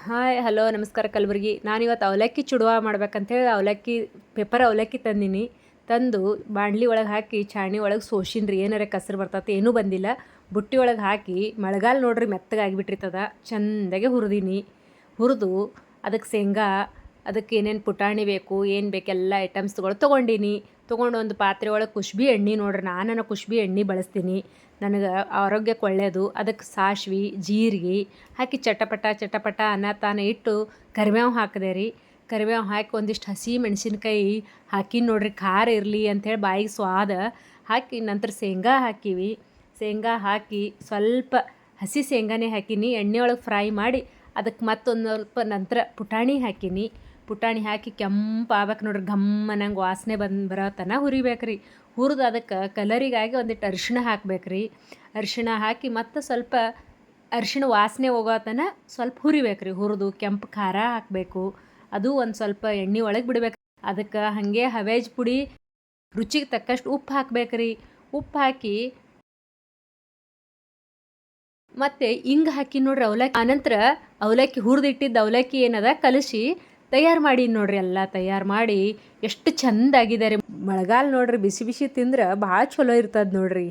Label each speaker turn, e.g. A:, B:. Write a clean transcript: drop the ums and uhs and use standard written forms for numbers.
A: Hi hello ನಮಸ್ಕಾರ ಕಲಬುರ್ಗಿ. ನಾನಿವತ್ತು ಅವಲಕ್ಕಿ ಚುಡುವ ಮಾಡ್ಬೇಕಂತೇಳಿ ಪೇಪರ್ ಅವಲಕ್ಕಿ ತಂದೀನಿ. ತಂದು ಬಾಣಲಿ ಒಳಗೆ ಹಾಕಿ ಚಾಣಿ ಒಳಗೆ ಸೋಸಿನ್ರಿ. ಏನಾರ ಕಸರು ಬರ್ತೈತೆ, ಏನೂ ಬಂದಿಲ್ಲ. ಬುಟ್ಟಿ ಒಳಗೆ ಹಾಕಿ ಮಳೆಗಾಲ ನೋಡ್ರಿ ಮೆತ್ತಗಾಗಿಬಿಟ್ಟಿರ್ತದ. ಚೆಂದಾಗೆ ಹುರಿದೀನಿ. ಹುರಿದು ಅದಕ್ಕೆ ಶೇಂಗಾ, ಅದಕ್ಕೆ ಏನೇನು ಪುಟಾಣಿ ಬೇಕು, ಏನು ಬೇಕು ಎಲ್ಲ ಐಟಮ್ಸ್ಗಳು ತೊಗೊಂಡೀನಿ. ತೊಗೊಂಡು ಒಂದು ಪಾತ್ರೆ ಒಳಗೆ ಕುಷ್ಬಿ ಎಣ್ಣೆ ನೋಡ್ರಿ, ನಾನು ಕುಷ್ಬಿ ಎಣ್ಣೆ ಬಳಸ್ತೀನಿ. ನನಗೆ ಆರೋಗ್ಯಕ್ಕೆ ಒಳ್ಳೆಯದು. ಅದಕ್ಕೆ ಸಾಸ್ವೆ ಜೀರಿಗೆ ಹಾಕಿ ಚಟಪಟ ಅನ್ನತಾನ ಇಟ್ಟು ಕರಿಬೇವು ಹಾಕಿದೆ ರೀ. ಕರಿಬೇವು ಹಾಕಿ ಒಂದಿಷ್ಟು ಹಸಿ ಮೆಣಸಿನ್ಕಾಯಿ ಹಾಕಿ ನೋಡ್ರಿ, ಖಾರ ಇರಲಿ ಅಂಥೇಳಿ ಬಾಯಿಗೆ ಸ್ವಾದ ಹಾಕಿ ನಂತರ ಶೇಂಗಾ ಹಾಕೀವಿ. ಶೇಂಗಾ ಹಾಕಿ ಸ್ವಲ್ಪ ಹಸಿ ಶೇಂಗಾನೇ ಹಾಕೀನಿ. ಎಣ್ಣೆ ಒಳಗೆ ಫ್ರೈ ಮಾಡಿ ಅದಕ್ಕೆ ಮತ್ತೊಂದು ಸ್ವಲ್ಪ ನಂತರ ಪುಟಾಣಿ ಹಾಕೀನಿ. ಪುಟಾಣಿ ಹಾಕಿ ಕೆಂಪು ಆಗ್ಬೇಕು ನೋಡ್ರಿ, ಘಮ್ಮನಂಗೆ ವಾಸನೆ ಬರೋ ತನಕ ಹುರಿಬೇಕ್ರಿ. ಹುರಿದು ಅದಕ್ಕೆ ಕಲರಿಗಾಗಿ ಒಂದಿಟ್ಟು ಅರಿಶಿಣ ಹಾಕ್ಬೇಕ್ರಿ. ಅರಿಶಿಣ ಹಾಕಿ ಮತ್ತು ಸ್ವಲ್ಪ ಅರಿಶಿಣ ವಾಸನೆ ಹೋಗೋ ತನಕ ಸ್ವಲ್ಪ ಹುರಿಬೇಕ್ರಿ. ಹುರಿದು ಕೆಂಪು ಖಾರ ಹಾಕಬೇಕು. ಅದು ಒಂದು ಸ್ವಲ್ಪ ಎಣ್ಣೆ ಒಳಗೆ ಬಿಡ್ಬೇಕು. ಅದಕ್ಕೆ ಹಾಗೆ ಹವೇಜ್ ಪುಡಿ, ರುಚಿಗೆ ತಕ್ಕಷ್ಟು ಉಪ್ಪು ಹಾಕ್ಬೇಕ್ರಿ. ಉಪ್ಪು ಹಾಕಿ ಮತ್ತು ಹಿಂಗೆ ಹಾಕಿ ನೋಡ್ರಿ ಅವಲಕ್ಕಿ. ಆನಂತರ ಅವಲಕ್ಕಿ ಹುರಿದಿಟ್ಟಿದ್ದ ಅವಲಕ್ಕಿ ಏನದ ಕಲಸಿ ತಯಾರು ಮಾಡಿ ನೋಡ್ರಿ. ಎಲ್ಲ ತಯಾರು ಮಾಡಿ ಎಷ್ಟು ಚೆಂದಾಗಿದೆ ರೀ. ಮಳೆಗಾಲ ನೋಡ್ರಿ, ಬಿಸಿ ಬಿಸಿ ತಿಂದ್ರೆ ಭಾಳ ಚಲೋ ಇರ್ತದೆ ನೋಡ್ರಿ.